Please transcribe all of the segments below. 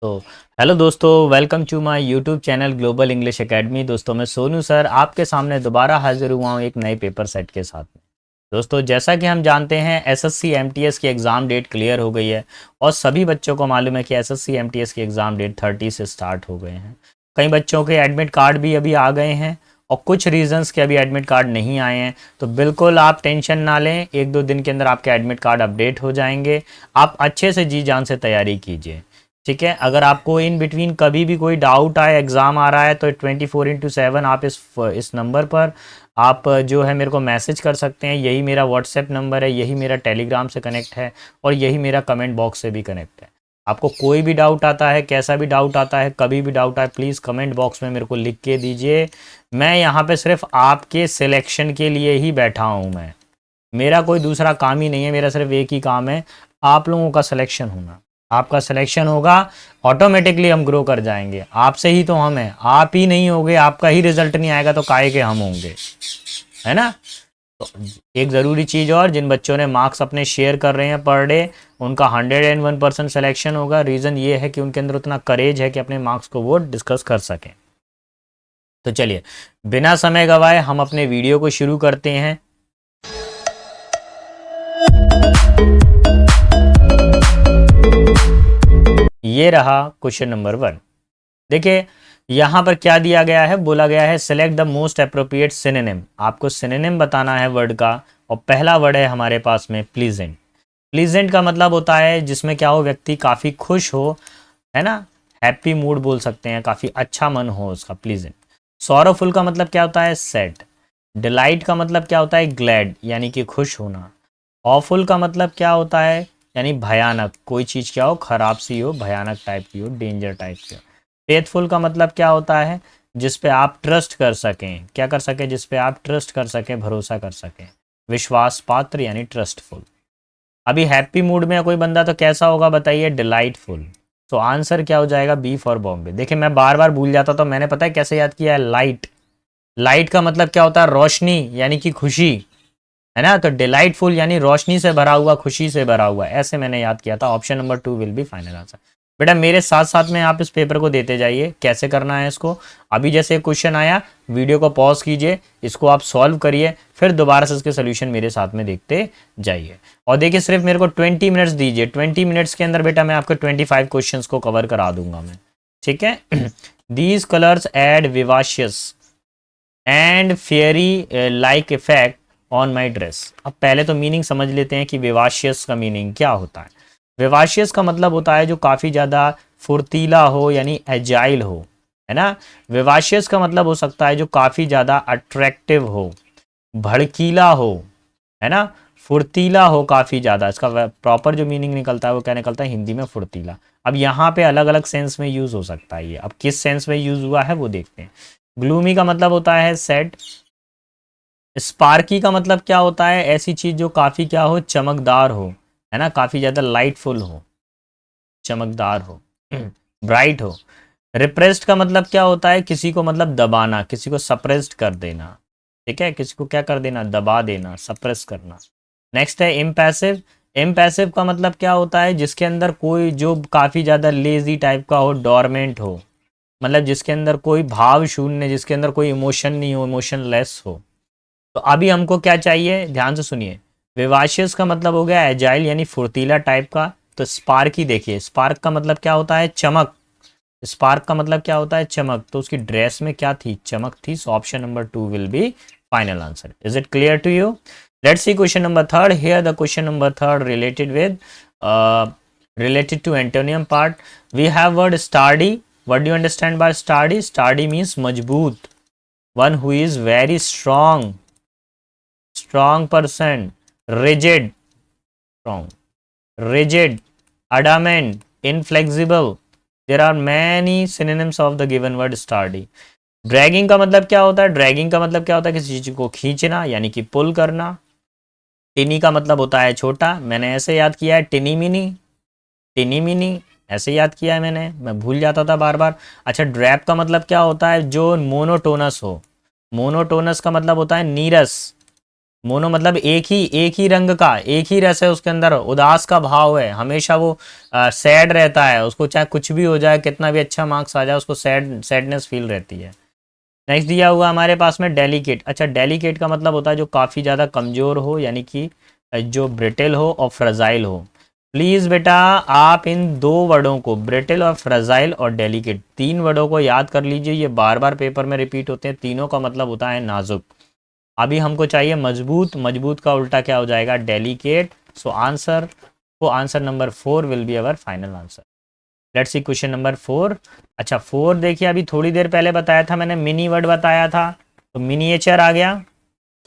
तो हेलो दोस्तों, welcome to my YouTube channel Global English Academy. दोस्तों मैं सोनू सर आपके सामने दोबारा हाजिर हुआ हूँ एक नए पेपर सेट के साथ में। दोस्तों जैसा कि हम जानते हैं एसएससी एमटीएस की एग्ज़ाम डेट क्लियर हो गई है और सभी बच्चों को मालूम है कि एसएससी एमटीएस की एग्ज़ाम डेट 30 से स्टार्ट हो गए हैं। कई बच्चों के एडमिट कार्ड भी अभी आ गए हैं और कुछ रीजंस के अभी एडमिट कार्ड नहीं आए हैं। तो बिल्कुल आप टेंशन ना लें, एक दो दिन के अंदर आपके एडमिट कार्ड अपडेट हो जाएंगे। आप अच्छे से जी जान से तैयारी कीजिए, ठीक है। अगर आपको इन बिटवीन कभी भी कोई डाउट आए, एग्ज़ाम आ रहा है, तो 24/7 आप इस नंबर पर आप जो है मेरे को मैसेज कर सकते हैं। यही मेरा व्हाट्सएप नंबर है, यही मेरा टेलीग्राम से कनेक्ट है और यही मेरा कमेंट बॉक्स से भी कनेक्ट है। आपको कोई भी डाउट आता है, कैसा भी डाउट आता है, कभी भी डाउट आए, प्लीज़ कमेंट बॉक्स में मेरे को लिख के दीजिए। मैं यहाँ पे सिर्फ आपके सिलेक्शन के लिए ही बैठा हूँ। मेरा कोई दूसरा काम ही नहीं है, मेरा सिर्फ एक ही काम है, आप लोगों का सिलेक्शन होना। आपका सिलेक्शन होगा, ऑटोमेटिकली हम ग्रो कर जाएंगे। आपसे ही तो हम हैं, आप ही नहीं होगे, आपका ही रिजल्ट नहीं आएगा तो काहे के हम होंगे, है ना। तो एक ज़रूरी चीज़ और, जिन बच्चों ने मार्क्स अपने शेयर कर रहे हैं पर डे, उनका 101% सिलेक्शन होगा। रीज़न ये है कि उनके अंदर उतना करेज है कि अपने मार्क्स को वो डिस्कस कर सकें। तो चलिए बिना समय गवाए हम अपने वीडियो को शुरू करते हैं। ये रहा क्वेश्चन नंबर 1। देखिए यहाँ पर क्या दिया गया है, बोला गया है select the most appropriate synonym. आपको सिनोनिम बताना है वर्ड का और पहला वर्ड है हमारे पास में प्लीजेंट। प्लीजेंट का मतलब होता है जिसमें क्या हो, व्यक्ति काफ़ी खुश हो, है ना। हैप्पी मूड बोल सकते हैं, काफ़ी अच्छा मन हो उसका, प्लीजेंट। सॉरोफुल का मतलब क्या होता है, सैड। डिलाइट का मतलब क्या होता है, ग्लैड, यानी कि खुश होना। ऑफुल का मतलब क्या होता है, यानी भयानक, कोई चीज़ क्या हो, खराब सी हो, भयानक टाइप की हो, डेंजर टाइप की हो। फेथफुल का मतलब क्या होता है, जिस पे आप ट्रस्ट कर सकें, क्या कर सकें, जिस पे आप ट्रस्ट कर सकें, भरोसा कर सकें। विश्वास पात्र यानी ट्रस्टफुल। अभी हैप्पी मूड में कोई बंदा तो कैसा होगा बताइए, डिलाइटफुल। तो आंसर क्या हो जाएगा, बी फॉर बॉम्बे। देखिए मैं बार बार भूल जाता, तो मैंने पता है कैसे याद किया है, लाइट। लाइट का मतलब क्या होता है, रोशनी यानी कि खुशी, है ना। तो डिलाइटफुल यानी रोशनी से भरा हुआ, खुशी से भरा हुआ, ऐसे मैंने याद किया था। Option number 2 will be final answer. बेटा मेरे साथ साथ में आप इस पेपर को देते जाइए। कैसे करना है इसको, अभी जैसे क्वेश्चन आया वीडियो को पॉज कीजिए, इसको आप सॉल्व करिए, फिर दोबारा से इसके सोल्यूशन मेरे साथ में देखते जाइए। और देखिए सिर्फ मेरे को 20 मिनट्स दीजिए, 20 मिनट्स के अंदर बेटा मैं आपके 25 क्वेश्चन को कवर करा दूंगा मैं, ठीक है। These colours add vivacious and fairy like effect on my dress. अब पहले तो मीनिंग समझ लेते हैं कि विवाशियस का मीनिंग क्या होता है। विवाशियस का मतलब होता है जो काफ़ी ज़्यादा फुर्तीला हो, यानी एजाइल हो, है ना। विवाशियस का मतलब हो सकता है जो काफ़ी ज़्यादा अट्रैक्टिव हो, भड़कीला हो, है ना। फुर्तीला हो काफ़ी ज़्यादा, इसका प्रॉपर जो मीनिंग निकलता है वो क्या निकलता है, हिंदी में फुर्तीला। अब यहाँ पे अलग अलग सेंस में यूज़ हो सकता है ये, अब किस सेंस में यूज़ हुआ है वो देखते हैं। ग्लूमी का मतलब होता है सैड। स्पार्की का मतलब क्या होता है, ऐसी चीज जो काफी क्या हो, चमकदार हो, है ना, काफी ज्यादा लाइटफुल हो, चमकदार हो, ब्राइट हो। रिप्रेस्ड का मतलब क्या होता है, किसी को मतलब दबाना, किसी को सप्रेस्ड कर देना, ठीक है, किसी को क्या कर देना, दबा देना, सप्रेस करना। नेक्स्ट है इम्पैसिव। इम्पैसिव का मतलब क्या होता है, जिसके अंदर कोई जो काफी ज्यादा लेजी टाइप का हो, डोरमेंट हो, मतलब जिसके अंदर कोई भाव शून्य, जिसके अंदर कोई इमोशन नहीं हो, इमोशनलेस हो। तो अभी हमको क्या चाहिए, ध्यान से सुनिए। विवाशियस का मतलब हो गया एजाइल यानी फुर्तीला टाइप का। तो स्पार्क ही देखिए, स्पार्क का मतलब क्या होता है, चमक। स्पार्क का मतलब क्या होता है, चमक। तो उसकी ड्रेस में क्या थी, चमक थी। So option number 2 will be final answer. Is it clear to you? Let's see question number 3। Here the question number 3 related with related to antonym part. We have word sturdy. What do you understand by sturdy? Sturdy means majboot, one who is very strong, strong person. Rigid, strong, rigid, adamant, inflexible. There are many synonyms of the given word sturdy. Dragging का मतलब क्या होता है, dragging का मतलब क्या होता है, किसी चीज को खींचना यानी कि पुल करना। टिनी का मतलब होता है छोटा, मैंने ऐसे याद किया है, टिनी मिनी, टिनी मिनी ऐसे याद किया है मैंने, मैं भूल जाता था बार बार। अच्छा ड्रैप का मतलब क्या होता है, जो मोनोटोनस हो। मोनोटोनस का मतलब होता है नीरस, मोनो मतलब एक ही रंग का, एक ही रस है उसके अंदर, उदास का भाव है, हमेशा वो सैड रहता है, उसको चाहे कुछ भी हो जाए, कितना भी अच्छा मार्क्स आ जाए, उसको सैडनेस फील रहती है। नेक्स्ट दिया हुआ हमारे पास में डेलिकेट। अच्छा, डेलिकेट का मतलब होता है जो काफ़ी ज़्यादा कमज़ोर हो, यानी कि जो ब्रिटेल हो और फ्रजाइल हो। प्लीज़ बेटा आप इन दो वर्डों को, ब्रिटेल और फ्रजाइल और डेलिकेट, तीन वर्डों को याद कर लीजिए, ये बार बार पेपर में रिपीट होते हैं, तीनों का मतलब होता है नाजुक। अभी हमको चाहिए मजबूत, मजबूत का उल्टा क्या हो जाएगा, डेलिकेट। सो आंसर, वो answer number 4 will be our final answer. Let's see question number 4। अच्छा 4 देखिए, अभी थोड़ी देर पहले बताया था मैंने, मिनी वर्ड बताया था, तो मिनिएचर आ गया।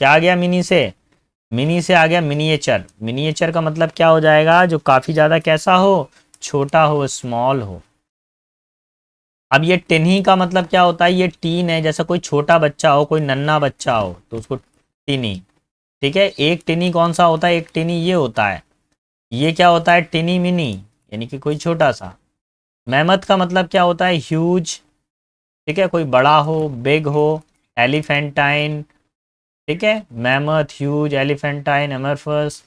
क्या आ गया मिनी से? मिनी से आ गया मिनिएचर। मिनिएचर का मतलब क्या हो जाएगा, जो काफ़ी ज़्यादा कैसा हो, छोटा हो, स्मॉल हो। अब ये टिन्ही का मतलब क्या होता है, ये टीन है, जैसा कोई छोटा बच्चा हो, कोई नन्हा बच्चा हो तो उसको टिनी। ठीक है, एक टिनी कौन सा होता है, एक टिनी ये होता है, ये क्या होता है, टिनी मिनी, यानी कि कोई छोटा सा। मैमथ का मतलब क्या होता है, ह्यूज। ठीक है, कोई बड़ा हो, बिग हो। एलिफेंटाइन, ठीक है, मैमथ, ह्यूज, एलिफेंटाइन, एमरफस।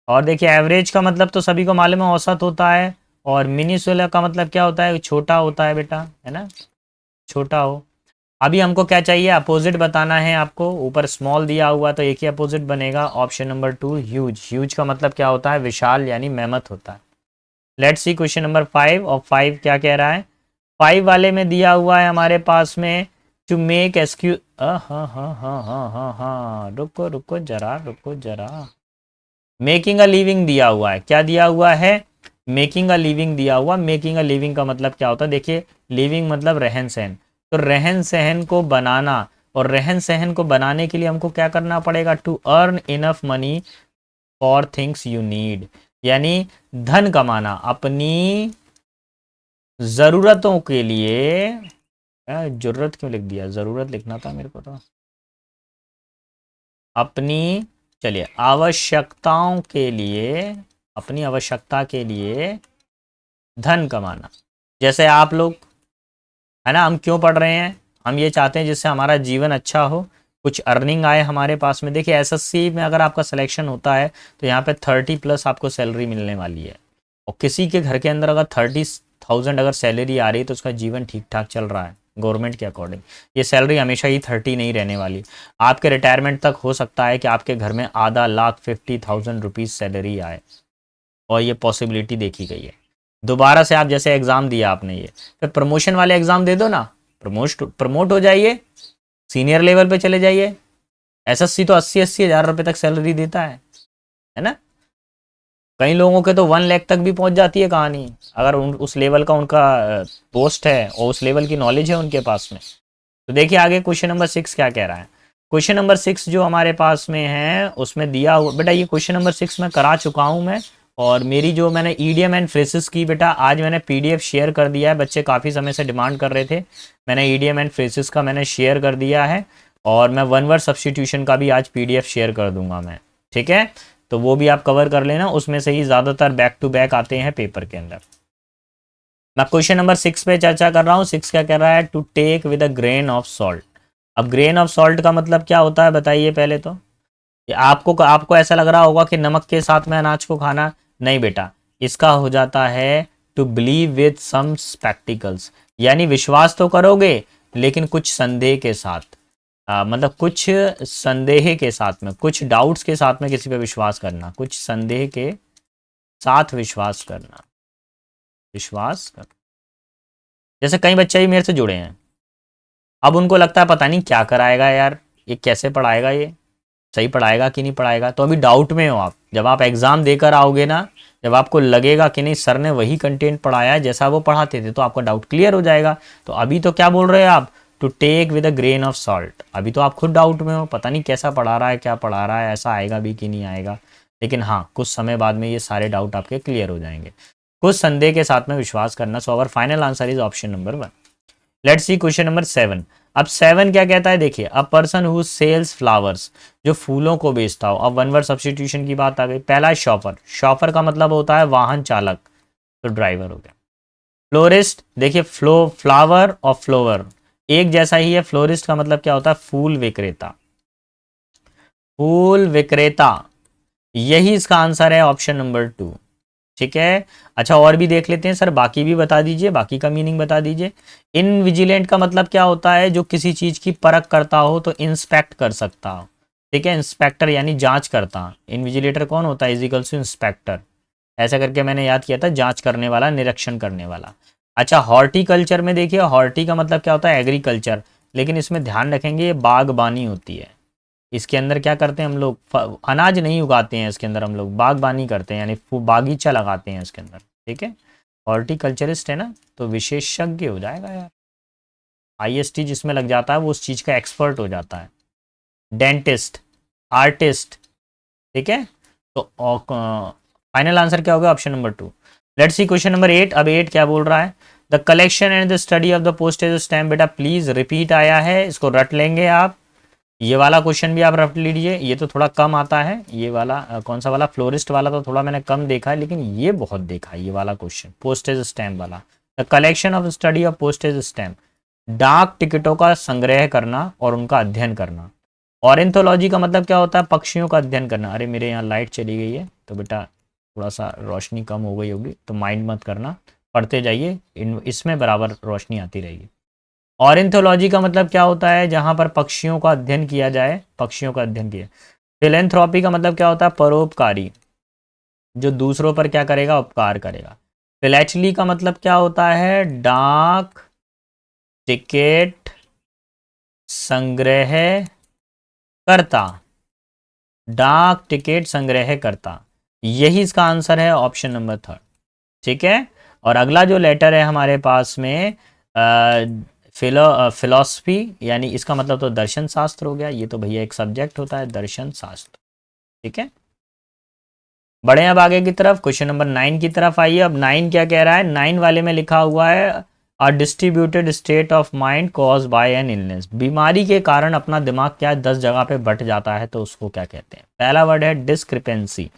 और देखिए एवरेज का मतलब तो सभी को मालूम है, औसत होता है। और मिनीसोला का मतलब क्या होता है, छोटा होता है बेटा, है ना, छोटा हो। अभी हमको क्या चाहिए, अपोजिट बताना है आपको। ऊपर स्मॉल दिया हुआ तो एक ही अपोजिट बनेगा, ऑप्शन नंबर 2 ह्यूज। ह्यूज का मतलब क्या होता है, विशाल, यानी मेहमत होता है। लेट्स सी क्वेश्चन नंबर 5, और 5 क्या कह रहा है। 5 वाले में दिया हुआ है हमारे पास में, टू मेक एसक्यू, हाँ हाँ हाँ हाँ हाँ हाँ, रुको रुको जरा, रुको जरा। मेकिंग अ लिविंग दिया हुआ है, क्या दिया हुआ है, मेकिंग अ लिविंग दिया हुआ। मेकिंग अ लिविंग का मतलब क्या होता है, देखिए लिविंग मतलब रहन सहन, तो रहन सहन को बनाना, और रहन सहन को बनाने के लिए हमको क्या करना पड़ेगा, to earn enough money for things you need, यानी धन कमाना अपनी ज़रूरतों के लिए। जरूरत क्यों लिख दिया, ज़रूरत लिखना था मेरे को तो, अपनी, चलिए आवश्यकताओं के लिए, अपनी आवश्यकता के लिए धन कमाना। जैसे आप लोग, है ना, हम क्यों पढ़ रहे हैं, हम ये चाहते हैं जिससे हमारा जीवन अच्छा हो, कुछ अर्निंग आए हमारे पास में। देखिए एसएससी में अगर आपका सिलेक्शन होता है तो यहाँ पे 30+ आपको सैलरी मिलने वाली है, और किसी के घर के अंदर अगर 30,000 अगर सैलरी आ रही है तो उसका जीवन ठीक ठाक चल रहा है गवर्नमेंट के अकॉर्डिंग। ये सैलरी हमेशा ही 30 नहीं रहने वाली, आपके रिटायरमेंट तक हो सकता है कि आपके घर में आधा लाख 50,000 रुपीज़ सैलरी आए, और ये पॉसिबिलिटी देखी गई है। दोबारा से आप जैसे एग्ज़ाम दिया आपने, ये फिर प्रमोशन वाले एग्ज़ाम दे दो ना, प्रमोट हो जाइए, सीनियर लेवल पे चले जाइए। एसएससी तो 80-80 हज़ार रुपये तक सैलरी देता है ना। कई लोगों के तो 1 लाख तक भी पहुंच जाती है कहानी, अगर उस लेवल का उनका पोस्ट है और उस लेवल की नॉलेज है उनके पास में। तो देखिए आगे क्वेश्चन नंबर 6 क्या कह रहा है। क्वेश्चन नंबर 6 जो हमारे पास में है उसमें दिया हुआ, बेटा ये क्वेश्चन नंबर 6 में करा चुका हूँ मैं, और मेरी जो मैंने ईडियम एंड फ्रेसेस की बेटा आज मैंने पीडीएफ शेयर कर दिया है, बच्चे काफ़ी समय से डिमांड कर रहे थे, मैंने ईडियम एंड फ्रेसेस का मैंने शेयर कर दिया है, और मैं वन वर्ड सब्सटीट्यूशन का भी आज पीडीएफ शेयर कर दूंगा मैं। ठीक है, तो वो भी आप कवर कर लेना, उसमें से ही ज़्यादातर बैक टू बैक आते हैं पेपर के अंदर। मैं क्वेश्चन नंबर 6 पे चर्चा कर रहा हूँ। 6 क्या कह रहा है, to take with a grain of salt. अब ग्रेन ऑफ सॉल्ट का मतलब क्या होता है बताइए पहले तो। ये आपको ऐसा लग रहा होगा कि नमक के साथ में अनाज को खाना, नहीं बेटा, इसका हो जाता है to believe with some spectacles, यानी विश्वास तो करोगे लेकिन कुछ संदेह के साथ, मतलब कुछ संदेह के साथ में, कुछ डाउट्स के साथ में किसी पे विश्वास करना, कुछ संदेह के साथ विश्वास करना, विश्वास कर। जैसे कई बच्चे ही मेरे से जुड़े हैं, अब उनको लगता है पता नहीं क्या कराएगा यार, ये कैसे पढ़ाएगा, ये सही पढ़ाएगा कि नहीं पढ़ाएगा, तो अभी डाउट में हो आप। जब आप एग्ज़ाम देकर आओगे ना, जब आपको लगेगा कि नहीं सर ने वही कंटेंट पढ़ाया है जैसा वो पढ़ाते थे, तो आपका डाउट क्लियर हो जाएगा। तो अभी तो क्या बोल रहे हैं आप, to take with a grain of salt. अभी तो आप खुद डाउट में हो, पता नहीं कैसा पढ़ा रहा है, क्या पढ़ा रहा है, ऐसा आएगा भी कि नहीं आएगा। लेकिन हाँ, कुछ समय बाद में ये सारे डाउट आपके क्लियर हो जाएंगे। कुछ संदेह के साथ में विश्वास करना। So our final answer is option number 1। Let's see question number 7। अब 7 क्या कहता है, देखिए a person who sells flowers, जो फूलों को बेचता हो। अब वन वर्ड सब्सटीट्यूशन की बात आ गई। पहला है शॉपर, शॉपर का मतलब होता है वाहन चालक, तो ड्राइवर हो गया। फ्लोरिस्ट, देखिए फ्लावर और फ्लोवर एक जैसा ही है, फ्लोरिस्ट का मतलब क्या होता है, फूल विक्रेता। फूल विक्रेता, यही इसका आंसर है ऑप्शन नंबर 2। ठीक है। अच्छा और भी देख लेते हैं सर, बाकी भी बता दीजिए, बाकी का मीनिंग बता दीजिए। इन विजिलेंट का मतलब क्या होता है? जो किसी चीज की परख करता हो, तो इंस्पेक्ट कर सकता हो। ठीक है, इंस्पेक्टर यानी जांच करता। इनविजिलेटर कौन होता है? Is equals to inspector. ऐसा करके मैंने याद किया था, जांच करने वाला, निरीक्षण करने वाला। अच्छा हॉर्टिकल्चर में देखिए, हॉर्टी का मतलब क्या होता है? एग्रीकल्चर। लेकिन इसमें ध्यान रखेंगे ये बागबानी होती है। इसके अंदर क्या करते हैं हम लोग? अनाज नहीं उगाते हैं इसके अंदर, हम लोग बागबानी करते हैं, यानी बागीचा लगाते हैं इसके अंदर। ठीक है, हॉर्टिकल्चरिस्ट है ना, तो विशेषज्ञ हो जाएगा यार। आईएसटी जिसमें लग जाता है वो उस चीज का एक्सपर्ट हो जाता है। Dentist, artist. ठीक है, तो फाइनल आंसर क्या होगा? Option number 2। Let's see question number 8। अब 8 क्या बोल रहा है? The collection and the study of the postage stamp. बेटा प्लीज रिपीट आया है, इसको रट लेंगे आप। ये वाला क्वेश्चन भी आप रट लीजिए, ये तो थोड़ा कम आता है। ये वाला कौन सा वाला? फ्लोरिस्ट वाला तो थोड़ा मैंने कम देखा है, लेकिन ये बहुत देखा है ये वाला क्वेश्चन, पोस्टेज स्टैम्प वाला। The collection of study of postage stamp, डाक टिकटों का संग्रह करना और उनका अध्ययन करना। ऑरेंथोलॉजी का मतलब क्या होता है? पक्षियों का अध्ययन करना। अरे मेरे यहाँ लाइट चली गई है, तो बेटा थोड़ा सा रोशनी कम हो गई होगी, तो माइंड मत करना, पढ़ते जाइए, इसमें बराबर रोशनी आती रहेगी। ऑरेंथोलॉजी का मतलब क्या होता है? जहां पर पक्षियों का अध्ययन किया जाए, पक्षियों का अध्ययन किया। फिलेंथ्रोपी का मतलब क्या होता है? परोपकारी, जो दूसरों पर क्या करेगा? उपकार करेगा। फिलैचली का मतलब क्या होता है? डाक टिकट संग्रह करता, डाक टिकट संग्रह करता, यही इसका आंसर है ऑप्शन नंबर 3। ठीक है, और अगला जो लेटर है हमारे पास में फिलोसफी, यानी इसका मतलब तो दर्शन शास्त्र हो गया। ये तो भैया एक सब्जेक्ट होता है, दर्शन शास्त्र। ठीक है, बढ़े अब आगे की तरफ, क्वेश्चन नंबर 9 की तरफ आइए। अब 9 क्या कह रहा है? 9 वाले में लिखा हुआ है a distributed state of mind caused by an illness. बीमारी के कारण अपना दिमाग क्या 10 जगह पे बट जाता है, तो उसको क्या कहते हैं? पहला वर्ड है डिस्क्रिपेंसी।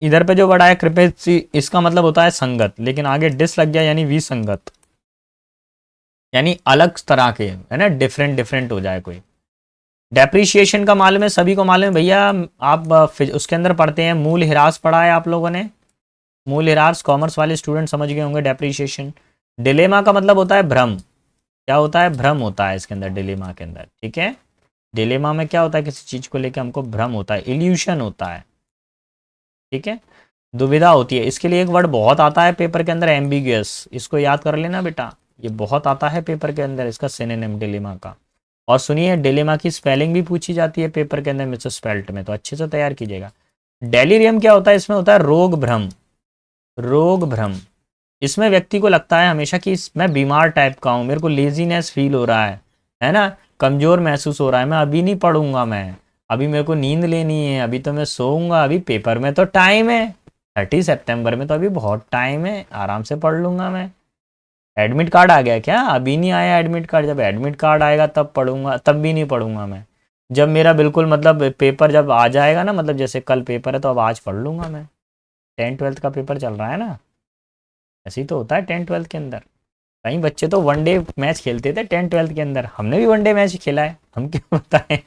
इधर पे जो वर्ड आया क्रिपेंसी, इसका मतलब होता है संगत, लेकिन आगे डिस लग गया यानी विसंगत, यानी अलग तरह के, है ना, डिफरेंट डिफरेंट हो जाए कोई। डेप्रिशिएशन का मालूम है, सभी को मालूम है भैया। आप उसके अंदर पढ़ते हैं, मूल ह्रास पढ़ा है आप लोगों ने। मूल ह्रास कॉमर्स वाले स्टूडेंट समझ गए होंगे डेप्रिशिएशन। डिलेमा का मतलब होता है भ्रम। क्या होता है? भ्रम होता है इसके अंदर, डिलेमा के अंदर। ठीक है, डिलेमा में क्या होता है? किसी चीज को लेकर हमको भ्रम होता है, इल्यूशन होता है। ठीक है, दुविधा होती है। इसके लिए एक वर्ड बहुत आता है पेपर के अंदर, एम्बिगियस। इसको याद कर लेना बेटा, ये बहुत आता है पेपर के अंदर, इसका सिनोनिम डिलेमा का। और सुनिए, डिलेमा की स्पेलिंग भी पूछी जाती है पेपर के अंदर मिस्टर स्पेल्ट में, तो अच्छे से तैयार कीजिएगा। डेलीरियम क्या होता है? इसमें होता है रोग भ्रम। रोग भ्रम, इसमें व्यक्ति को लगता है हमेशा कि मैं बीमार टाइप का हूँ, मेरे को लेजीनेस फील हो रहा है ना, कमजोर महसूस हो रहा है, मैं अभी नहीं पढ़ूंगा, मैं अभी मेरे को नींद लेनी है, अभी तो मैं सोऊंगा, अभी पेपर में तो टाइम है, 30 सितंबर में तो अभी बहुत टाइम है, आराम से पढ़ लूंगा मैं। एडमिट कार्ड आ गया क्या? अभी नहीं आया एडमिट कार्ड, जब एडमिट कार्ड आएगा तब पढ़ूंगा, तब भी नहीं पढ़ूंगा मैं। जब मेरा बिल्कुल मतलब पेपर जब आ जाएगा ना, मतलब जैसे कल पेपर है तो अब आज पढ़ लूंगा मैं। 10th 12th का पेपर चल रहा है ना, ऐसे ही तो होता है 10th 12th के अंदर। कई बच्चे तो वनडे मैच खेलते थे 10th 12th के अंदर, हमने भी वनडे मैच खेला है, हम क्या बताएं।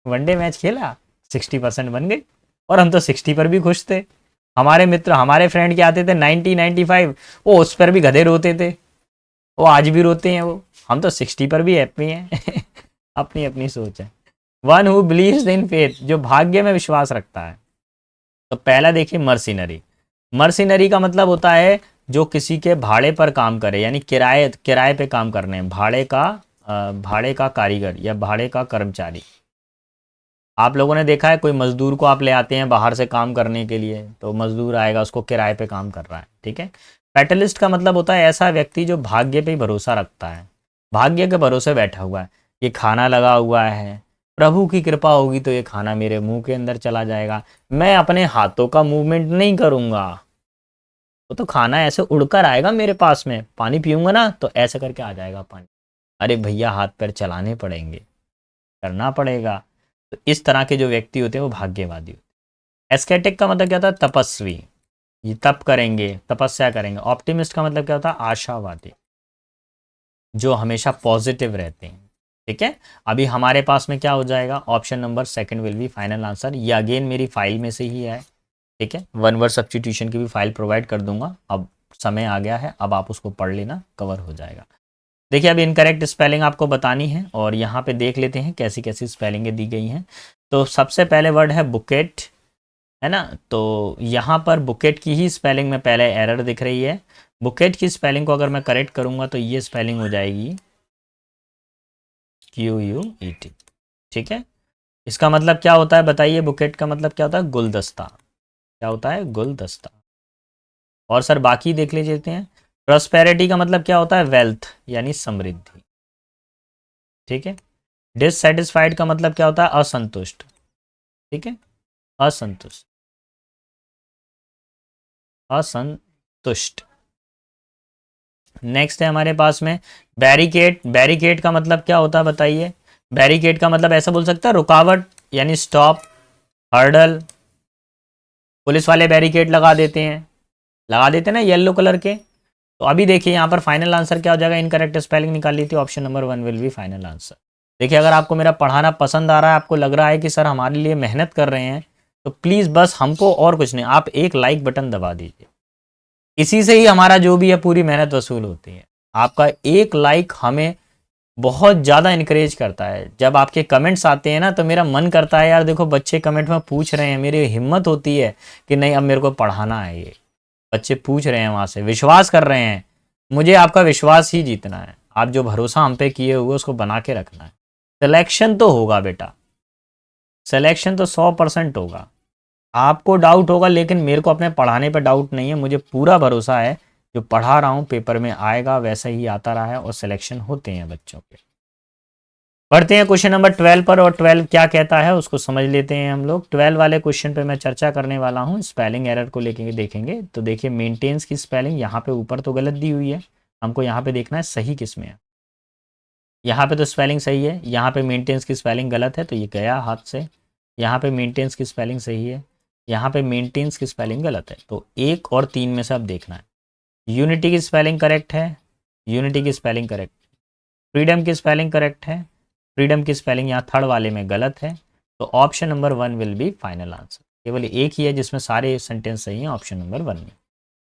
वनडे मैच खेला, 60% बन गई, और हम तो 60 पर भी खुश थे। हमारे मित्र, हमारे फ्रेंड के आते थे 90 95, वो उस पर भी गधे रोते थे, वो आज भी रोते हैं वो। हम तो 60 पर भी हैप्पी हैं। अपनी अपनी सोच है। One who believes in faith, जो भाग्य में विश्वास रखता है। तो पहला देखिए मर्सिनरी। मर्सिनरी का मतलब होता है जो किसी के भाड़े पर काम करे, यानी किराए किराए पे काम करने, भाड़े का कारीगर या भाड़े का कर्मचारी। आप लोगों ने देखा है कोई मजदूर को आप ले आते हैं बाहर से काम करने के लिए, तो मजदूर आएगा, उसको किराए पे काम कर रहा है। ठीक है, पैटलिस्ट का मतलब होता है ऐसा व्यक्ति जो भाग्य पे भरोसा रखता है, भाग्य के भरोसे बैठा हुआ है। ये खाना लगा हुआ है, प्रभु की कृपा होगी तो ये खाना मेरे मुंह के अंदर चला जाएगा, मैं अपने हाथों का मूवमेंट नहीं करूंगा, वो तो खाना ऐसे उड़कर आएगा मेरे पास में, पानी पीऊंगा ना तो ऐसे करके आ जाएगा पानी। अरे भैया हाथ पैर चलाने पड़ेंगे, करना पड़ेगा। तो इस तरह के जो व्यक्ति होते हैं वो भाग्यवादी होते हैं। एस्केटिक का मतलब क्या होता है? तपस्वी, ये तप करेंगे, तपस्या करेंगे। ऑप्टिमिस्ट का मतलब क्या होता है? आशावादी, जो हमेशा पॉजिटिव रहते हैं। ठीक है, अभी हमारे पास में क्या हो जाएगा, option number second will be final answer. ये अगेन मेरी फाइल में से ही है, ठीक है, वन वर्ड सब्स्टिट्यूशन की भी फाइल प्रोवाइड कर दूंगा। अब समय आ गया है, अब आप उसको पढ़ लेना, कवर हो जाएगा। देखिए अब इनकरेक्ट स्पेलिंग आपको बतानी है और यहाँ पे देख लेते हैं कैसी कैसी स्पेलिंगें दी गई हैं। तो सबसे पहले वर्ड है बुकेट, है ना, तो यहाँ पर बुकेट की ही स्पेलिंग में पहले एरर दिख रही है। बुकेट की स्पेलिंग को अगर मैं करेक्ट करूँगा तो ये स्पेलिंग हो जाएगी QUET, ठीक है। इसका मतलब क्या होता है बताइए, बुकेट का मतलब क्या होता है, गुलदस्ता। क्या होता है, गुलदस्ता। और सर बाकी देख लेते हैं। प्रॉस्पेरिटी का मतलब क्या होता है, वेल्थ यानी समृद्धि, ठीक है। डिससेटिस्फाइड का मतलब क्या होता है, असंतुष्ट, ठीक है, असंतुष्ट, असंतुष्ट। नेक्स्ट है हमारे पास में बैरिकेड। बैरिकेड का मतलब क्या होता है बताइए। बैरिकेड का मतलब ऐसा बोल सकता है रुकावट यानी स्टॉप, हर्डल। पुलिस वाले बैरिकेड लगा देते हैं ना येलो कलर के। तो अभी देखिए यहाँ पर फाइनल आंसर क्या हो जाएगा, इनकरेक्ट स्पेलिंग निकाल ली थी, option number 1 will be final answer. देखिए अगर आपको मेरा पढ़ाना पसंद आ रहा है, आपको लग रहा है कि सर हमारे लिए मेहनत कर रहे हैं, तो प्लीज़ बस हमको और कुछ नहीं, आप एक लाइक बटन दबा दीजिए। इसी से ही हमारा जो भी है पूरी मेहनत वसूल होती है। आपका एक लाइक हमें बहुत ज़्यादा इनकरेज करता है। जब आपके कमेंट्स आते हैं ना तो मेरा मन करता है यार देखो बच्चे कमेंट में पूछ रहे हैं, मेरी हिम्मत होती है कि नहीं अब मेरे को पढ़ाना है। ये बच्चे पूछ रहे हैं, वहाँ से विश्वास कर रहे हैं, मुझे आपका विश्वास ही जीतना है। आप जो भरोसा हम पे किए हुए उसको बना के रखना है। सिलेक्शन तो होगा बेटा, सिलेक्शन तो 100% होगा। आपको डाउट होगा लेकिन मेरे को अपने पढ़ाने पर डाउट नहीं है, मुझे पूरा भरोसा है जो पढ़ा रहा हूँ पेपर में आएगा वैसा ही आता रहा है और सिलेक्शन होते हैं बच्चों के। पढ़ते हैं क्वेश्चन नंबर 12 पर, और 12 क्या कहता है उसको समझ लेते हैं हम लोग। 12 वाले क्वेश्चन पे मैं चर्चा करने वाला हूँ, स्पेलिंग एरर को लेके देखेंगे। तो देखिए मेंटेन्स की स्पेलिंग यहाँ पे ऊपर तो गलत दी हुई है, हमको यहाँ पे देखना है सही किस में है। यहाँ पे तो स्पेलिंग सही है, यहाँ पे मेंटेन्स की स्पेलिंग गलत है तो ये गया हाथ से। यहाँ पे मेंटेन्स की स्पेलिंग सही है, यहाँ पे मेंटेन्स की स्पेलिंग गलत है, तो 1 और 3 में से अब देखना है। यूनिटी की स्पेलिंग करेक्ट है, यूनिटी की स्पेलिंग करेक्ट। फ्रीडम की स्पेलिंग करेक्ट है, फ्रीडम की स्पेलिंग यहाँ थर्ड वाले में गलत है, तो option number 1 will be final answer. केवल एक ही है जिसमें सारे सेंटेंस सही हैं, ऑप्शन नंबर 1 में।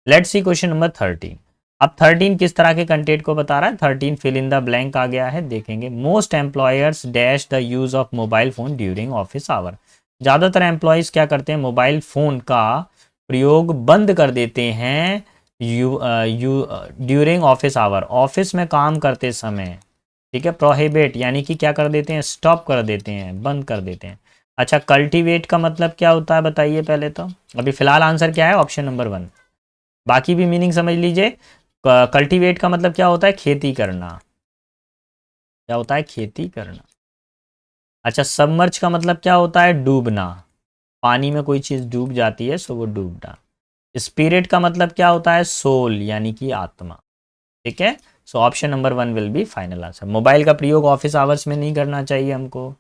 Let's see question number 13। अब 13 किस तरह के कंटेंट को बता रहा है, 13 फिल इन द ब्लैंक आ गया है, देखेंगे। Most employers dash the use of mobile phone during office hour. ज़्यादातर एम्प्लॉयज़ क्या करते हैं, मोबाइल फ़ोन का प्रयोग बंद कर देते हैं ड्यूरिंग ऑफिस आवर, ऑफिस में काम करते समय, ठीक है। प्रोहिबिट यानी कि क्या कर देते हैं, स्टॉप कर देते हैं, बंद कर देते हैं। अच्छा कल्टीवेट का मतलब क्या होता है बताइए पहले तो। अभी फिलहाल आंसर क्या है, ऑप्शन नंबर 1। बाकी भी मीनिंग समझ लीजिए। कल्टीवेट का मतलब क्या होता है, खेती करना। क्या होता है, खेती करना। अच्छा सबमर्ज का मतलब क्या होता है, डूबना। पानी में कोई चीज़ डूब जाती है सो वो डूबना। स्पिरिट का मतलब क्या होता है, सोल यानी कि आत्मा, ठीक है। सो option number 1 will be final answer. Mobile का प्रयोग ऑफिस आवर्स में नहीं करना चाहिए हमको।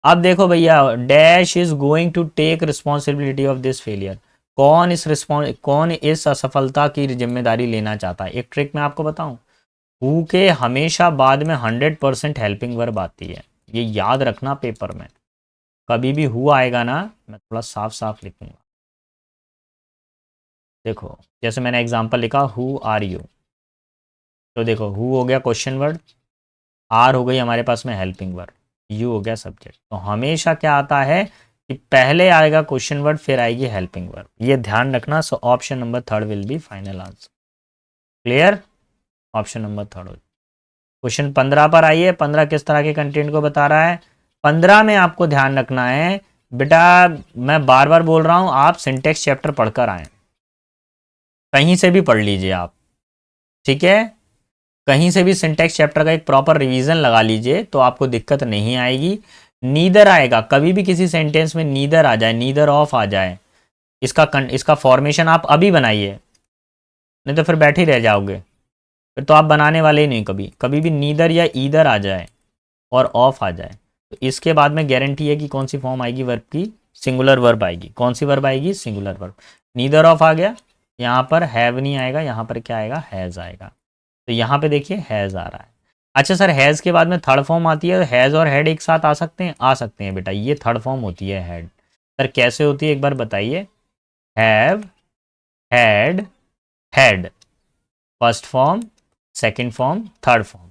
अब देखो भैया, dash is going to take responsibility of this failure. कौन इस असफलता की जिम्मेदारी लेना चाहता है। एक ट्रिक मैं आपको बताऊं, हु के हमेशा बाद में 100% हेल्पिंग वर्ब आती है, ये याद रखना पेपर में। कभी भी हु आएगा ना, मैं थोड़ा साफ साफ लिखूंगा। देखो जैसे मैंने एग्जांपल लिखा, हु आर यू, तो देखो हु हो गया क्वेश्चन वर्ड, आर हो गई हमारे पास में हेल्पिंग वर्ड, यू हो गया सब्जेक्ट। तो हमेशा क्या आता है कि पहले आएगा क्वेश्चन वर्ड फिर आएगी हेल्पिंग वर्ड, ये ध्यान रखना। सो option number 3 will be final answer. Clear, option number 3। Question 15 पर आइए। 15 किस तरह के कंटेंट को बता रहा है। 15 में आपको ध्यान रखना है बेटा, मैं बार बार बोल रहा हूं, आप सिंटेक्स चैप्टर पढ़कर आए, कहीं से भी पढ़ लीजिए आप, ठीक है। कहीं से भी सिंटेक्स चैप्टर का एक प्रॉपर रिवीजन लगा लीजिए तो आपको दिक्कत नहीं आएगी। नीदर आएगा, कभी भी किसी सेंटेंस में नीदर आ जाए, नीदर ऑफ आ जाए, इसका फॉर्मेशन आप अभी बनाइए, नहीं तो फिर बैठे ही रह जाओगे, फिर तो आप बनाने वाले ही नहीं। कभी कभी भी नीदर या ईदर आ जाए और ऑफ आ जाए तो इसके बाद में गारंटी है कि कौन सी फॉर्म आएगी वर्ब की, सिंगुलर वर्ब आएगी। कौन सी वर्ब आएगी, सिंगुलर वर्ब। नीदर ऑफ आ गया, यहाँ पर हैव नहीं आएगा, यहाँ पर क्या आएगा, हैज़ आएगा। तो यहाँ पे देखिए हैज़ आ रहा है। अच्छा सर, हैज़ के बाद में थर्ड फॉर्म आती है, हैज़ और हैड एक साथ आ सकते हैं? आ सकते हैं बेटा, ये थर्ड फॉर्म होती है हैड। सर कैसे होती है एक बार बताइए। Have, had, had, first form, second form, third form.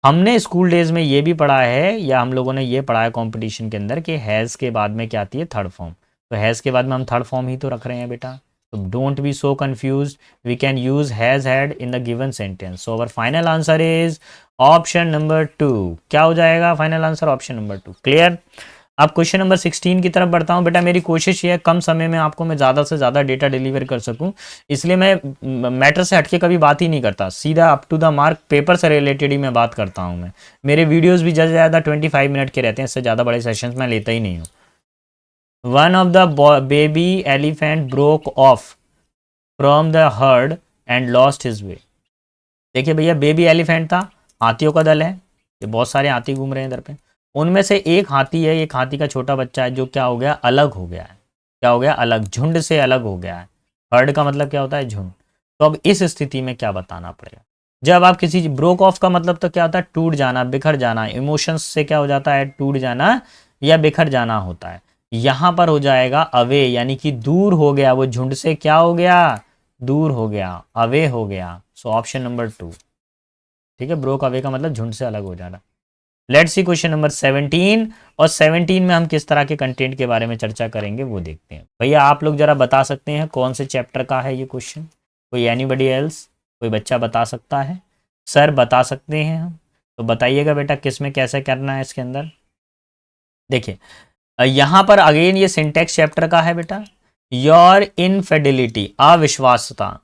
हमने स्कूल डेज में ये भी पढ़ा है, या हम लोगों ने ये पढ़ा है कंपटीशन के अंदर, कि हैज़ के बाद में क्या आती है? Third form. तो हैज़ के बाद में हम थर्ड फॉर्म ही तो रख रहे हैं बेटा। तो don't be so confuse, we can use has had in the given sentence. So our final answer is option number 2। क्या हो जाएगा final answer? Option number 2। Clear? अब क्वेश्चन नंबर 16 की तरफ बढ़ता हूँ बेटा। मेरी कोशिश ये है कम समय में आपको मैं ज़्यादा से ज़्यादा डेटा डिलीवर कर सकूँ, इसलिए मैं मैटर से हटके कभी बात ही नहीं करता, सीधा up to the mark paper से रिलेटेड ही मैं बात करता हूँ। मैं मेरे वीडियोस भी ज़्यादा से ज़्यादा 25 मिनट के रहते हैं, इससे ज़्यादा बड़े सेशंस मैं लेता ही नहीं हूँ। One of the baby elephant broke of from the heard and lost his way. देखिए भैया, बेबी एलिफेंट था, हाथियों का दल है, ये बहुत सारे हाथी घूम रहे हैं इधर पे। उनमें से एक हाथी है, एक हाथी का छोटा बच्चा है, जो क्या हो गया? अलग हो गया है। क्या हो गया? अलग, झुंड से अलग हो गया है। हर्ड का मतलब क्या होता है? झुंड। तो अब इस स्थिति में क्या बताना पड़ेगा? जब आप किसी ब्रोक ऑफ का मतलब तो क्या होता है? टूट जाना, बिखर जाना। इमोशंस से क्या हो जाता है? टूट जाना या बिखर जाना होता है। यहां पर हो जाएगा अवे, यानी कि दूर हो गया, वो झुंड से क्या हो गया? दूर हो गया, अवे हो गया। सो ऑप्शन नंबर 2। ठीक है, ब्रोक अवे का मतलब झुंड से अलग हो जाना। Let's see question number 17। और 17 में हम किस तरह के कंटेंट के बारे में चर्चा करेंगे वो देखते हैं। भैया आप लोग जरा बता सकते हैं कौन से चैप्टर का है ये क्वेश्चन? कोई एनीबडी एल्स? कोई बच्चा बता सकता है? सर बता सकते हैं हम। तो बताइएगा बेटा किस में कैसे करना है इसके अंदर। देखिए, यहां पर अगेन ये सिंटेक्स चैप्टर का है बेटा। योर इनफिडिलिटी, अविश्वासता,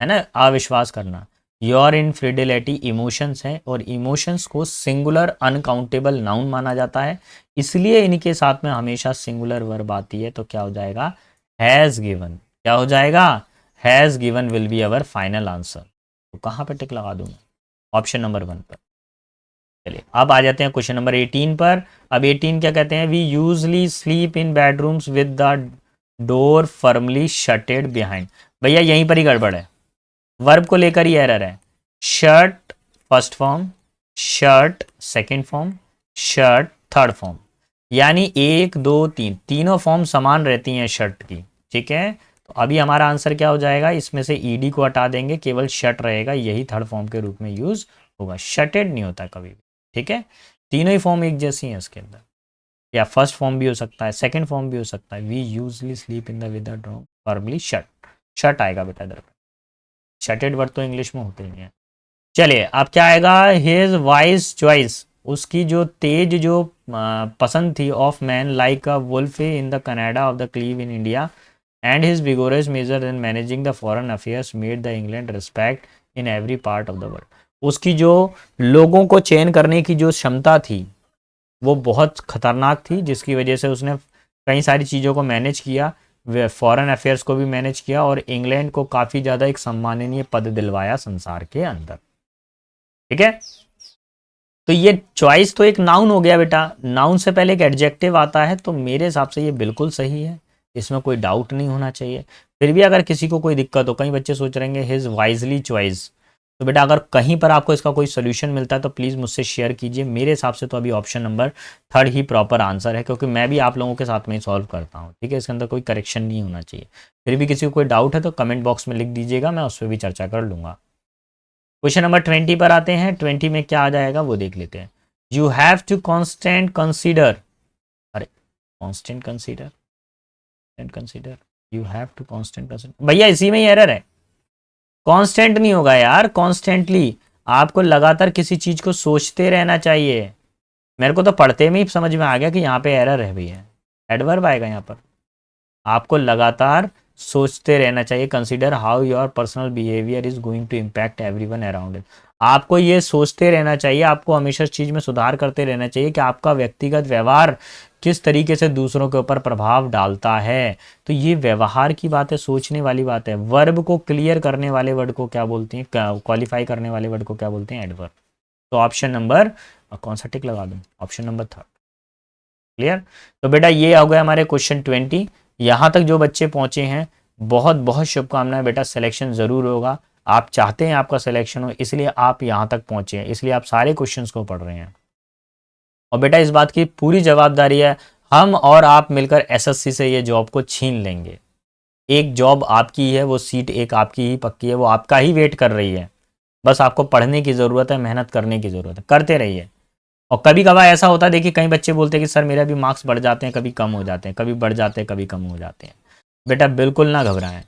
है ना, अविश्वास करना। योर इनफिडिलिटी इमोशंस है, और इमोशंस को सिंगुलर अनकाउंटेबल नाउन माना जाता है, इसलिए इनके साथ में हमेशा सिंगुलर वर्ब आती है। तो क्या हो जाएगा? Has given. क्या हो जाएगा? Has given will be our final answer. तो कहां पे टिक लगा दूं मैं? ऑप्शन नंबर 1 पर। चलिए अब आ जाते हैं क्वेश्चन नंबर 18 पर। अब 18 क्या कहते हैं? We usually sleep in bedrooms with the door firmly shutted behind. भैया यहीं पर ही गड़बड़ है, वर्ब को लेकर ही एरर है। Shut first form, shut second form, shut third form, यानी 1 2 3 तीनों फॉर्म समान रहती हैं शर्ट की। ठीक है, तो अभी हमारा आंसर क्या हो जाएगा? इसमें से ईडी को हटा देंगे, केवल शर्ट रहेगा, यही थर्ड फॉर्म के रूप में यूज होगा। शर्टेड नहीं होता कभी भी। ठीक है, तीनों ही फॉर्म एक जैसी हैं इसके अंदर, या फर्स्ट फॉर्म भी हो सकता है, सेकंड फॉर्म भी हो सकता है। We usually sleep in the with the draw formally shirt. Shirt आएगा बेटा इधर पे, शर्टेड वर्ड तो इंग्लिश में होते ही हैं। चलिए अब क्या आएगा? हिज वाइज चॉइस, उसकी जो तेज जो पसंद थी, of man like a wolf in the Canada of the cleave in India, and his vigorous major in managing the foreign affairs made the England respect in every part of the world. उसकी जो लोगों को चयन करने की जो क्षमता थी वो बहुत खतरनाक थी, जिसकी वजह से उसने कई सारी चीज़ों को मैनेज किया, फॉरेन अफेयर्स को भी मैनेज किया, और इंग्लैंड को काफ़ी ज़्यादा एक सम्माननीय पद दिलवाया संसार के अंदर। ठीक है, तो ये चॉइस तो एक नाउन हो गया बेटा। नाउन से पहले एक एडजेक्टिव आता है, तो मेरे हिसाब से ये बिल्कुल सही है, इसमें कोई डाउट नहीं होना चाहिए। फिर भी अगर किसी को कोई दिक्कत हो, कई बच्चे सोच रहेंगे हिज वाइजली चॉइस, तो बेटा अगर कहीं पर आपको इसका कोई सोल्यूशन मिलता है तो प्लीज़ मुझसे शेयर कीजिए। मेरे हिसाब से तो अभी ऑप्शन नंबर 3 ही प्रॉपर आंसर है, क्योंकि मैं भी आप लोगों के साथ में ही सॉल्व करता हूँ। ठीक है, इसके अंदर कोई करेक्शन नहीं होना चाहिए। फिर भी किसी को कोई डाउट है तो कमेंट बॉक्स में लिख दीजिएगा, मैं उस पर भी चर्चा कर लूँगा। क्वेश्चन नंबर 20 पर आते हैं। 20 में क्या आ जाएगा वो देख लेते हैं। You have to constant consider, अरे constant consider, consider, you have to constant consider, भैया इसी में ही एरर है। कांस्टेंट नहीं होगा यार, कॉन्स्टेंटली। आपको लगातार किसी चीज को सोचते रहना चाहिए। मेरे को तो पढ़ते में ही समझ में आ गया कि यहाँ पे एरर है भैया, एडवर्ब आएगा यहाँ पर। आपको लगातार सोचते रहना चाहिए। Consider how your personal behaviour is going to impact everyone around it. आपको ये सोचते रहना चाहिए, आपको हमेशा इस चीज़ में सुधार करते रहना चाहिए कि आपका व्यक्तिगत व्यवहार किस तरीके से दूसरों के ऊपर प्रभाव डालता है। तो ये व्यवहार की बात है, सोचने वाली बात है। वर्ब को क्लियर करने वाले वर्ड को क्या बोलते हैं? क्वालिफाई करने वाले वर्ड को क्या बोलते हैं? एडवर्ब। तो ऑप्शन नंबर, कौन सा टिक लगा दूं? Option number 3। क्लियर? तो बेटा ये हो गया हमारे क्वेश्चन 20। यहाँ तक जो बच्चे पहुंचे हैं, बहुत बहुत शुभकामनाएं बेटा, सिलेक्शन ज़रूर होगा। आप चाहते हैं आपका सिलेक्शन हो, इसलिए आप यहाँ तक पहुँचे हैं, इसलिए आप सारे क्वेश्चंस को पढ़ रहे हैं। और बेटा इस बात की पूरी जवाबदारी है, हम और आप मिलकर एसएससी से ये जॉब को छीन लेंगे। एक जॉब आपकी है, वो सीट एक आपकी ही पक्की है, वो आपका ही वेट कर रही है। बस आपको पढ़ने की ज़रूरत है, मेहनत करने की ज़रूरत है, करते रहिए। और कभी कभार ऐसा होता है, देखिए कई बच्चे बोलते हैं कि सर मेरा भी मार्क्स बढ़ जाते हैं, कभी कम हो जाते हैं, कभी बढ़ जाते हैं, कभी कम हो जाते हैं। बेटा बिल्कुल ना घबराएं,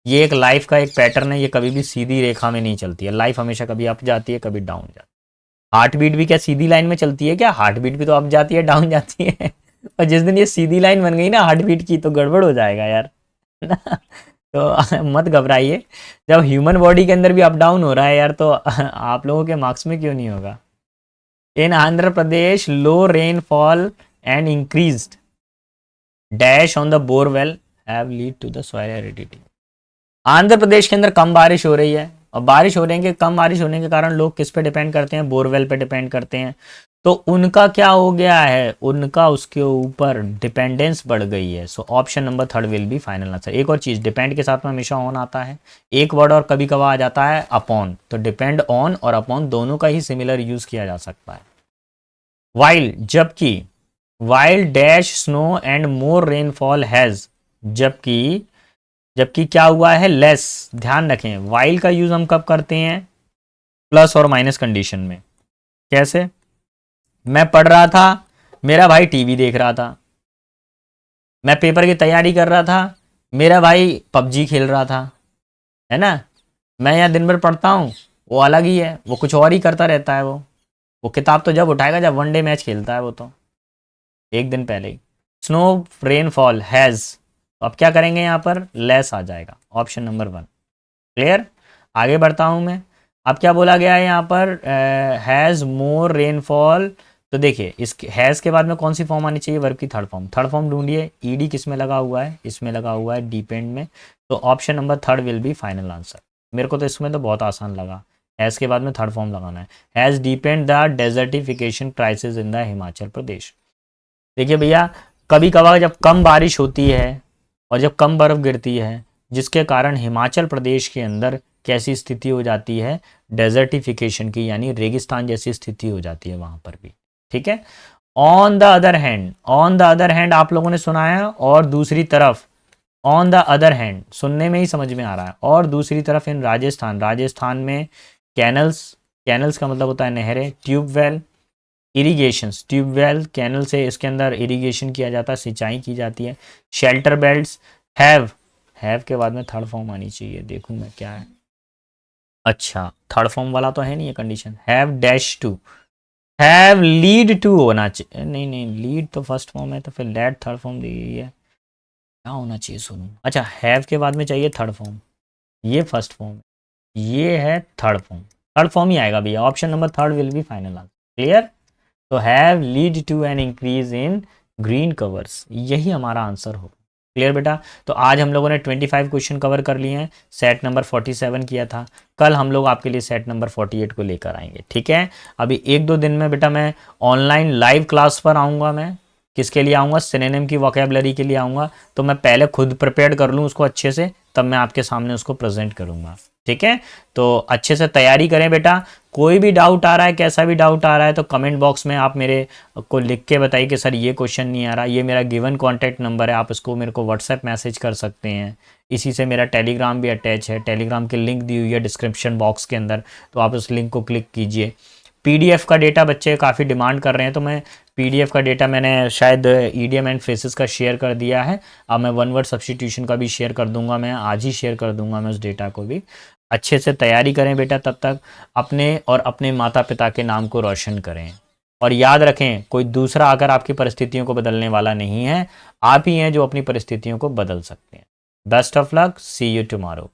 ये एक लाइफ का एक पैटर्न है, ये कभी भी सीधी रेखा में नहीं चलती है। लाइफ हमेशा कभी अप जाती है, कभी डाउन जाती है। हार्ट बीट भी क्या सीधी लाइन में चलती है क्या? हार्ट बीट भी तो अप जाती है, डाउन जाती है। और जिस दिन ये सीधी लाइन बन गई ना हार्ट बीट की, तो गड़बड़ हो जाएगा यार। तो मत घबराइए, जब ह्यूमन बॉडी के अंदर भी अप डाउन हो रहा है यार, तो आप लोगों के मार्क्स में क्यों नहीं होगा? In Andhra Pradesh low rainfall and increased dash on the borewell have lead to the soil aridity. Andhra Pradesh के अंदर कम बारिश हो रही है, और बारिश हो रही है, कम बारिश होने के कारण लोग किस पे डिपेंड करते हैं? बोरवेल पे डिपेंड करते हैं। तो उनका क्या हो गया है? उनका उसके ऊपर डिपेंडेंस बढ़ गई है। सो option number third will be final answer. एक और चीज़, डिपेंड के साथ में हमेशा ऑन आता है, एक वर्ड और कभी कभार आ जाता है अपॉन, तो डिपेंड ऑन और अपॉन दोनों का ही सिमिलर यूज किया जा सकता है। वाइल जबकि, while dash snow and more rainfall has, जबकि, जबकि क्या हुआ है? लेस। ध्यान रखें वाइल का यूज हम कब करते हैं? प्लस और माइनस कंडीशन में। कैसे? मैं पढ़ रहा था, मेरा भाई टीवी देख रहा था, मैं पेपर की तैयारी कर रहा था, मेरा भाई पबजी खेल रहा था, है ना? मैं यहाँ दिन भर पढ़ता हूँ, वो अलग ही है, वो कुछ और ही करता रहता है। वो किताब तो जब उठाएगा जब वनडे मैच खेलता है, वो तो एक दिन पहले ही। स्नो रेनफॉल हैज़, अब क्या करेंगे यहाँ पर? लेस आ जाएगा, ऑप्शन नंबर 1। क्लियर? आगे बढ़ता हूँ मैं। अब क्या बोला गया है यहाँ पर? Has more rainfall. तो देखिए इस हैज़ के बाद में कौन सी फॉर्म आनी चाहिए? वर्ब की थर्ड फॉर्म। थर्ड फॉर्म ढूंढिए। ईडी किस में लगा हुआ है? इसमें लगा हुआ है, डिपेंड में। तो option number third will be final answer. मेरे को तो इसमें तो बहुत आसान लगा, हैज़ के बाद में थर्ड फॉर्म लगाना है। Has depend the desertification crisis in the Himachal Pradesh. देखिए भैया, कभी कभार जब कम बारिश होती है और जब कम बर्फ़ गिरती है, जिसके कारण हिमाचल प्रदेश के अंदर कैसी स्थिति हो जाती है? डेजर्टिफिकेशन की, यानी रेगिस्तान जैसी स्थिति हो जाती है वहाँ पर भी। ठीक है? On the other hand, on the other hand आप लोगों ने सुना है, और दूसरी तरफ, ऑन द अदर हैंड सुनने में ही समझ में आ रहा है, और दूसरी तरफ इन राजस्थान, राजस्थान में कैनल्स, कैनल्स का मतलब होता है नहरें, ट्यूबवेल, इरिगेशंस, ट्यूबवेल कैनल से इसके अंदर इरिगेशन किया जाता है, सिंचाई की जाती है। शेल्टर बेल्ट्स, हैव के बाद में थर्ड फॉर्म आनी चाहिए, देखूं मैं क्या है। अच्छा, थर्ड फॉर्म वाला तो है नहीं ये condition. Have dash to, have lead to होना चाहिए। नहीं नहीं, लीड तो फर्स्ट फॉर्म है, तो फिर लेट थर्ड फॉर्म दी गई है, क्या होना चाहिए सुनो। अच्छा, हैव के बाद में चाहिए थर्ड फॉर्म, ये फर्स्ट फॉर्म, ये है थर्ड फॉर्म, थर्ड फॉर्म ही आएगा भैया। Option number third will be final answer. Clear? तो have lead to an increase in green covers, यही हमारा आंसर हो। क्लियर बेटा? तो आज हम लोगों ने 25 क्वेश्चन कवर कर लिए हैं, सेट नंबर 47 किया था। कल हम लोग आपके लिए सेट नंबर 48 को लेकर आएंगे। ठीक है? अभी 1-2 दिन में बेटा मैं ऑनलाइन लाइव क्लास पर आऊँगा। मैं किसके लिए आऊँगा? सिनोनिम की वोकैबुलरी के लिए आऊँगा। तो मैं पहले खुद प्रिपेयर कर लूँ उसको अच्छे से, तब मैं आपके सामने उसको प्रेजेंट करूँगा। ठीक है? तो अच्छे से तैयारी करें बेटा। कोई भी डाउट आ रहा है, कैसा भी डाउट आ रहा है, तो कमेंट बॉक्स में आप मेरे को लिख के बताइए कि सर ये क्वेश्चन नहीं आ रहा। ये मेरा गिवन कॉन्टैक्ट नंबर है, आप इसको मेरे को व्हाट्सएप मैसेज कर सकते हैं। इसी से मेरा टेलीग्राम भी अटैच है, टेलीग्राम की लिंक दी हुई है डिस्क्रिप्शन बॉक्स के अंदर, तो आप उस लिंक को क्लिक कीजिए। पीडीएफ का डेटा बच्चे काफ़ी डिमांड कर रहे हैं, तो मैं पीडीएफ का डेटा मैंने शायद ईडीएम एंड फ्रेसेस का शेयर कर दिया है। अब मैं वन वर्ड सब्स्टिट्यूशन का भी शेयर कर दूंगा, मैं आज ही शेयर कर दूंगा मैं उस डेटा को भी। अच्छे से तैयारी करें बेटा, तब तक अपने और अपने माता पिता के नाम को रोशन करें। और याद रखें, कोई दूसरा आकर आपकी परिस्थितियों को बदलने वाला नहीं है, आप ही हैं जो अपनी परिस्थितियों को बदल सकते हैं। Best of luck, see you tomorrow.